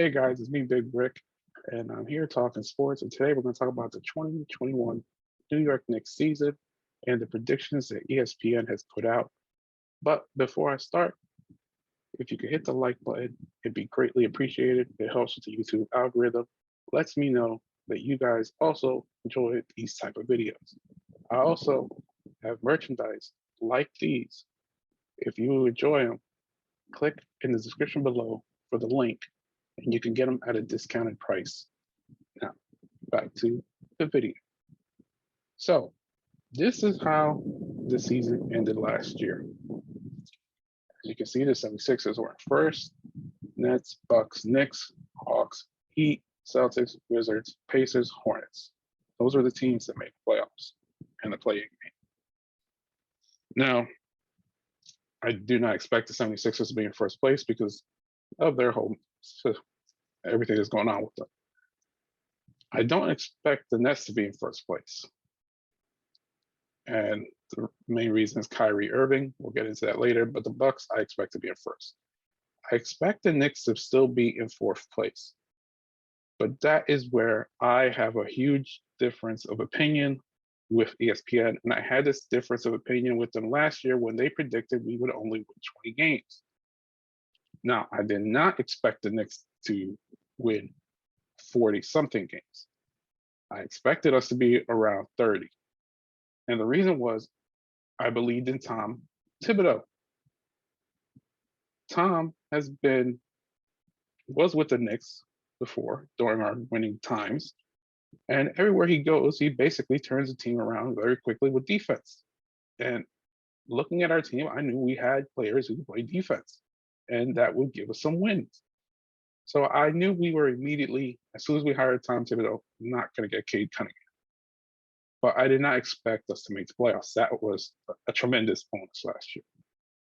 Hey guys, it's me, Big Rick, and I'm here talking sports. And today we're going to talk about the 2021 New York Knicks season and the predictions that ESPN has put out. But before I start, if you could hit the like button, it'd be greatly appreciated. It helps with the YouTube algorithm, lets me know that you guys also enjoy these type of videos. I also have merchandise like these. If you enjoy them, click in the description below for the link and you can get them at a discounted price. Now, back to the video. So, this is how the season ended last year. As you can see, the 76ers were in first, Nets, Bucks, Knicks, Hawks, Heat, Celtics, Wizards, Pacers, Hornets. Those are the teams that make playoffs and the play-in game. Now, I do not expect the 76ers to be in first place because of their whole everything that's going on with them. I don't expect the Nets to be in first place. And the main reason is Kyrie Irving. We'll get into that later. But the Bucks, I expect to be in first. I expect the Knicks to still be in fourth place. But that is where I have a huge difference of opinion with ESPN. And I had this difference of opinion with them last year when they predicted we would only win 20 games. Now, I did not expect the Knicks to win 40-something games. I expected us to be around 30. And the reason was I believed in Tom Thibodeau. Tom was with the Knicks before during our winning times. And everywhere he goes, he basically turns the team around very quickly with defense. And looking at our team, I knew we had players who could play defense, and that would give us some wins. So I knew we were immediately, as soon as we hired Tom Thibodeau, not going to get Cade Cunningham. But I did not expect us to make the playoffs. That was a tremendous bonus last year.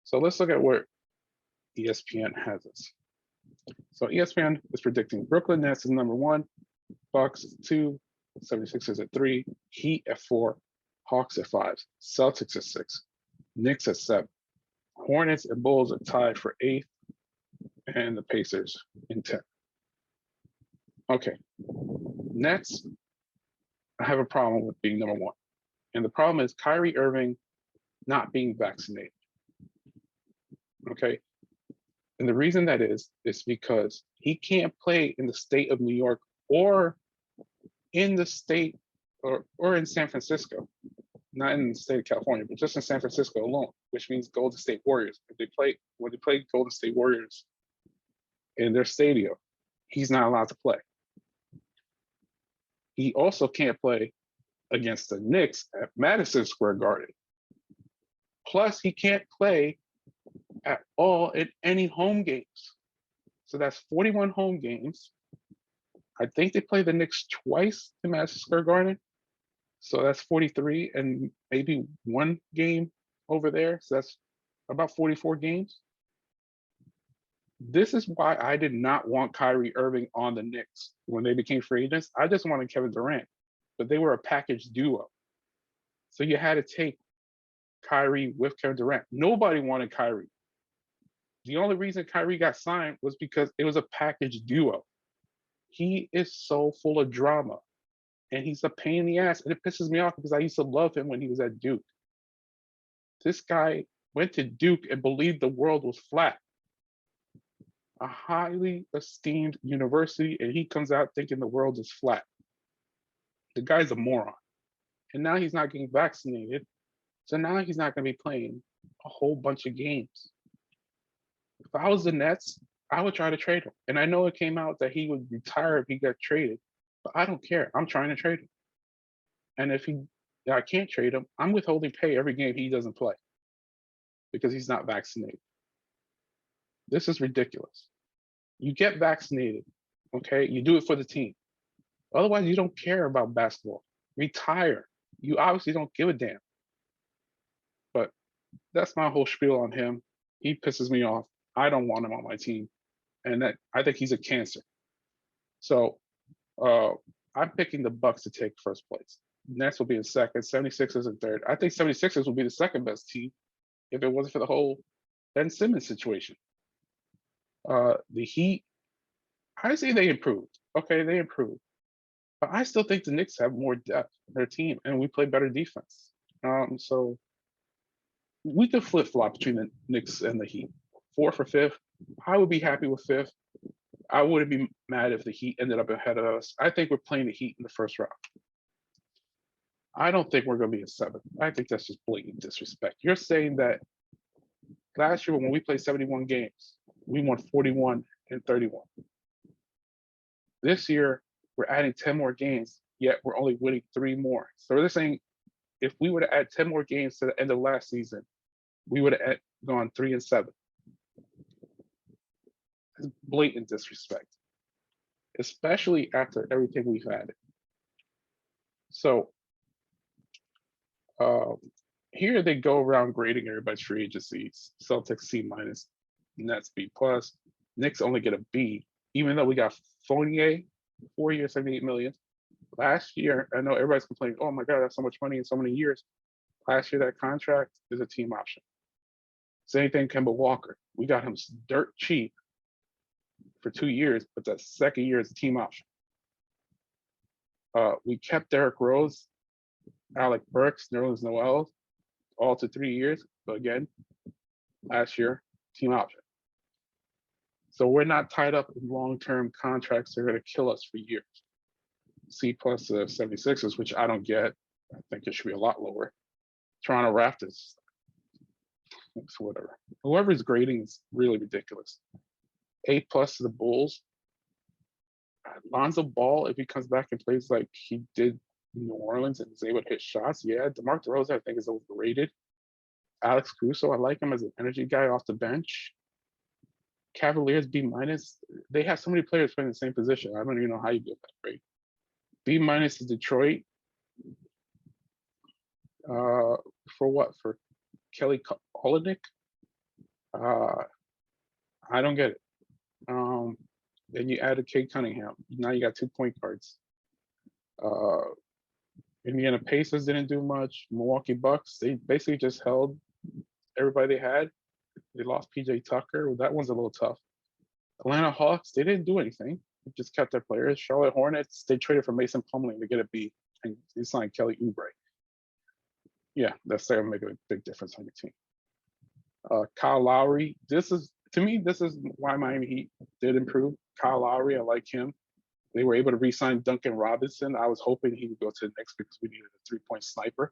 So let's look at where ESPN has us. So ESPN is predicting Brooklyn Nets is number 1, Bucks at 2, 76ers at 3, Heat at 4, Hawks at 5, Celtics at 6, Knicks at 7, Hornets and Bulls are tied for 8th, and the Pacers in 10th. Okay, Nets, I have a problem with being number 1. And the problem is Kyrie Irving not being vaccinated. Okay. And the reason that is because he can't play in the state of New York or in the state or in San Francisco, not in the state of California, but just in San Francisco alone, which means Golden State Warriors. When they play Golden State Warriors in their stadium, he's not allowed to play. He also can't play against the Knicks at Madison Square Garden. Plus, he can't play at all in any home games. So that's 41 home games. I think they play the Knicks twice in Madison Square Garden. So that's 43 and maybe one game over there. So that's about 44 games. This is why I did not want Kyrie Irving on the Knicks when they became free agents. I just wanted Kevin Durant, but they were a package duo. So you had to take Kyrie with Kevin Durant. Nobody wanted Kyrie. The only reason Kyrie got signed was because it was a package duo. He is so full of drama, and he's a pain in the ass, and it pisses me off because I used to love him when he was at Duke. This guy went to Duke and believed the world was flat. A highly esteemed university, and he comes out thinking the world is flat. The guy's a moron. And now he's not getting vaccinated, so now he's not going to be playing a whole bunch of games. If I was the Nets, I would try to trade him. And I know it came out that he would retire if he got traded, but I don't care. I'm trying to trade him. And if I can't trade him, I'm withholding pay every game he doesn't play because he's not vaccinated. This is ridiculous. You get vaccinated, okay? You do it for the team. Otherwise, you don't care about basketball. Retire. You obviously don't give a damn. But that's my whole spiel on him. He pisses me off. I don't want him on my team. And I think he's a cancer. So I'm picking the Bucks to take first place. Nets will be in second, 76ers in third. I think 76ers will be the second best team if it wasn't for the whole Ben Simmons situation. The Heat, I say they improved. Okay, they improved. But I still think the Knicks have more depth in their team, and we play better defense. So we could flip flop between the Knicks and the Heat. Fourth or fifth, I would be happy with fifth. I wouldn't be mad if the Heat ended up ahead of us. I think we're playing the Heat in the first round. I don't think we're going to be in seventh. I think that's just blatant disrespect. You're saying that last year when we played 71 games, we won 41 and 31. This year, we're adding 10 more games, yet we're only winning 3 more. So they're saying if we would have added 10 more games to the end of last season, we would have gone 3 and 7. It's blatant disrespect, especially after everything we've had. So here they go around grading everybody's free agencies. Celtics C minus, Nets B plus. Knicks only get a B, even though we got Fournier, 4 years, 78 million. Last year, I know everybody's complaining, oh my God, that's so much money in so many years. Last year, that contract is a team option. Same thing, Kemba Walker. We got him dirt cheap for 2 years, but that second year is a team option. We kept Derrick Rose, Alec Burks, Nerlens Noel, all to 3 years. But again, last year, team option. So we're not tied up in long-term contracts that are going to kill us for years. C plus the 76ers, which I don't get. I think it should be a lot lower. Toronto Raptors, whatever. Whoever's grading is really ridiculous. A plus to the Bulls. Lonzo Ball, if he comes back and plays like he did in New Orleans and is able to hit shots, yeah. DeMar DeRozan, I think, is overrated. Alex Caruso, I like him as an energy guy off the bench. Cavaliers B minus. They have so many players playing the same position. I don't even know how you get that grade. B minus to Detroit. For what? For Kelly Olynyk? I don't get it. Then you added Kate Cunningham. Now you got 2 point guards. Indiana Pacers didn't do much. Milwaukee Bucks, they basically just held everybody they had. They lost PJ Tucker. That one's a little tough. Atlanta Hawks, they didn't do anything. They just kept their players. Charlotte Hornets, they traded for Mason Plumlee to get a B, and they signed Kelly Oubre. Yeah, that's going to make a big difference on your team. Kyle Lowry, to me, this is why Miami Heat did improve. Kyle Lowry, I like him. They were able to re-sign Duncan Robinson. I was hoping he would go to the Knicks because we needed a 3-point sniper.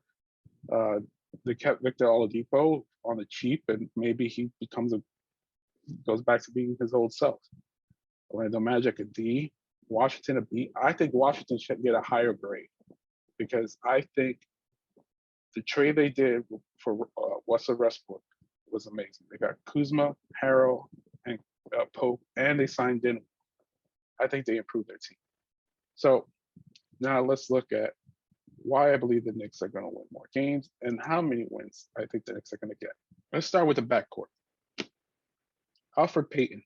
They kept Victor Oladipo on the cheap, and maybe he goes back to being his old self. Orlando Magic a D, Washington a B. I think Washington should get a higher grade because I think the trade they did for Russell Westbrook was amazing. They got Kuzma, Harrell, and Pope, and they signed Dinwiddie. I think they improved their team. So now let's look at why I believe the Knicks are going to win more games and how many wins I think the Knicks are going to get. Let's start with the backcourt. Alfred Payton.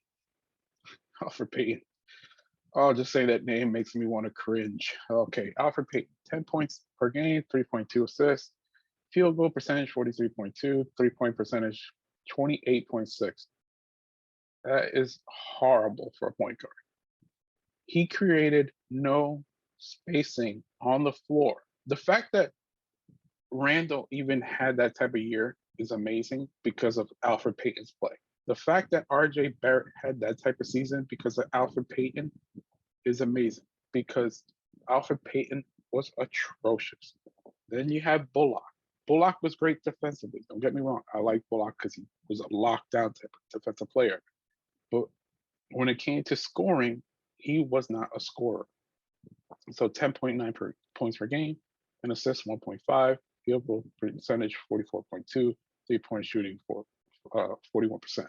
Oh, just saying that name makes me want to cringe. Okay, Alfred Payton, 10 points per game, 3.2 assists, field goal percentage 43.2, 3-point percentage 28.6. That is horrible for a point guard. He created no spacing on the floor. The fact that Randall even had that type of year is amazing because of Alfred Payton's play. The fact that RJ Barrett had that type of season because of Alfred Payton is amazing because Alfred Payton was atrocious. Then you have Bullock. Bullock was great defensively. Don't get me wrong. I like Bullock because he was a lockdown type of defensive player. But when it came to scoring, he was not a scorer. So 10.9 points per game, an assist 1.5, field goal percentage 44.2, 3-point shooting for 41%.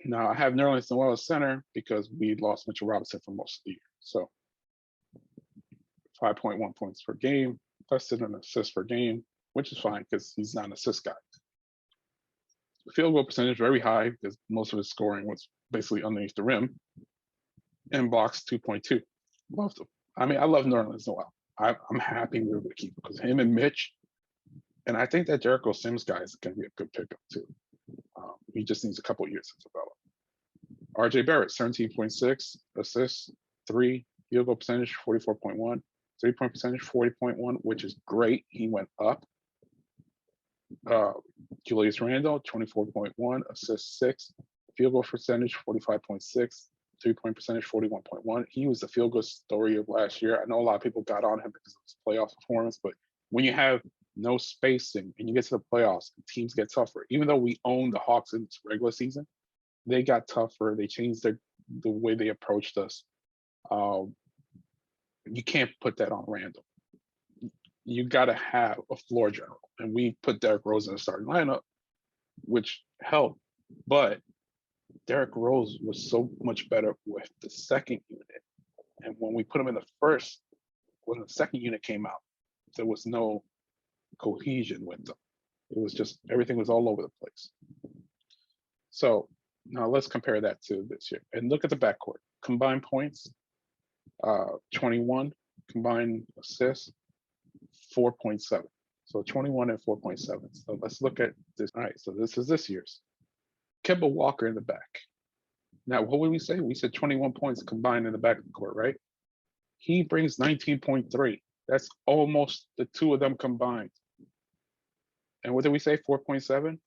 Now I have Nerlens Noel as center because we lost Mitchell Robinson for most of the year. So 5.1 points per game, less than an assist per game, which is fine because he's not an assist guy. Field goal percentage very high because most of his scoring was basically underneath the rim. And blocks 2.2. Loved him. I mean, I love Nerlens Noel. I'm happy we were able to keep him because him and Mitch, and I think that Jericho Sims guy is going to be a good pickup too. He just needs a couple years to develop. RJ Barrett, 17.6 assists, 3 field goal percentage, 44.1, 3-point percentage, 40.1, which is great. He went up. Julius Randle, 24.1, assists 6, field goal percentage, 45.6, 3-point percentage, 41.1. He was the field goal story of last year. I know a lot of people got on him because of his playoff performance, but when you have no spacing and you get to the playoffs, teams get tougher. Even though we own the Hawks in this regular season, they got tougher. They changed the way they approached us. You can't put that on Randall. You got to have a floor general. And we put Derrick Rose in the starting lineup, which helped. But Derrick Rose was so much better with the second unit. And when we put him in the first, when the second unit came out, there was no cohesion with them. It was just, everything was all over the place. So now let's compare that to this year. And look at the backcourt. Combined points, 21. Combined assists, 4.7. So 21 and 4.7. So let's look at this. All right, so this is this year's. Kemba Walker in the back. Now, what would we say? We said 21 points combined in the backcourt, right? He brings 19.3. That's almost the two of them combined. And what did we say? 4.7?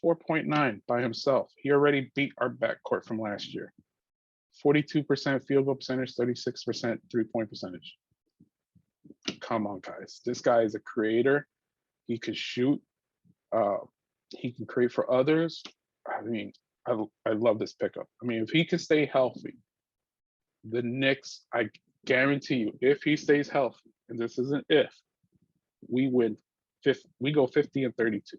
4.9 by himself. He already beat our backcourt from last year. 42% field goal percentage, 36% 3-point percentage. Come on, guys. This guy is a creator. He can shoot. He can create for others. I mean, I love this pickup. I mean, if he can stay healthy, the Knicks, I guarantee you, if he stays healthy, and this isn't if, we win. We go 50 and 32.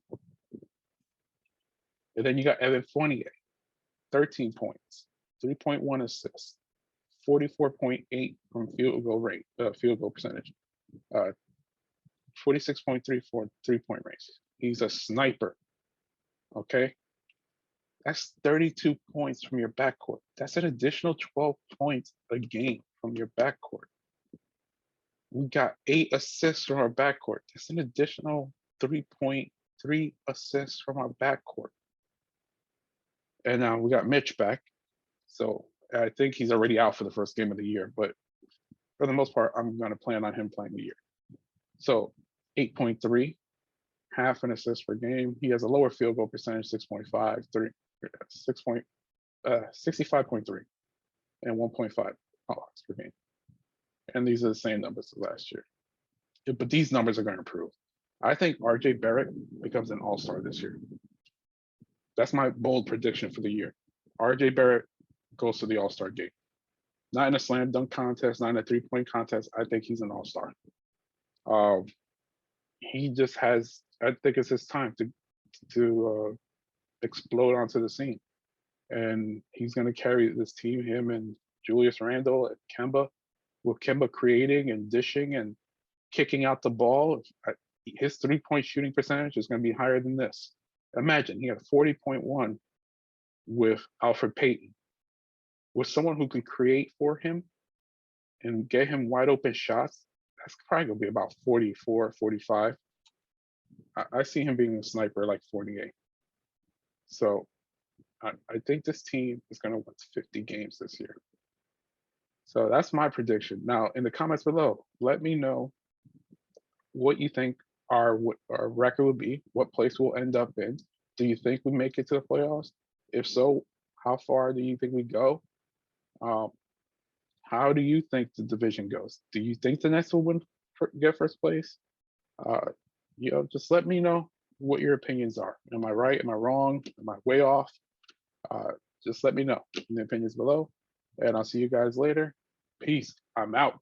And then you got Evan Fournier, 13 points, 3.1 assists, 44.8 from field goal percentage, 46.3 for 3-point range. He's a sniper. Okay. That's 32 points from your backcourt. That's an additional 12 points a game from your backcourt. We got 8 assists from our backcourt. That's an additional 3.3 assists from our backcourt. And now we got Mitch back. So I think he's already out for the first game of the year, but for the most part, I'm going to plan on him playing the year. So 8.3, half an assist per game. He has a lower field goal percentage, 6.5, 65.3, and 1.5 blocks per game. And these are the same numbers as last year. But these numbers are going to improve. I think RJ Barrett becomes an all-star this year. That's my bold prediction for the year. RJ Barrett goes to the all-star game. Not in a slam dunk contest, not in a 3-point contest. I think he's an all-star. He just has, I think it's his time to explode onto the scene. And he's going to carry this team, him and Julius Randle and Kemba, with Kemba creating and dishing and kicking out the ball. His 3-point shooting percentage is going to be higher than this. Imagine he had 40.1 with Alfred Payton. With someone who can create for him and get him wide open shots, that's probably going to be about 44, 45. I see him being a sniper like 48. So I think this team is going to win 50 games this year. So that's my prediction. Now, in the comments below, let me know what you think our record will be, what place we'll end up in. Do you think we make it to the playoffs? If so, how far do you think we go? How do you think the division goes? Do you think the Nets will get first place? Just let me know what your opinions are. Am I right? Am I wrong? Am I way off? Just let me know in the opinions below. And I'll see you guys later. Peace. I'm out.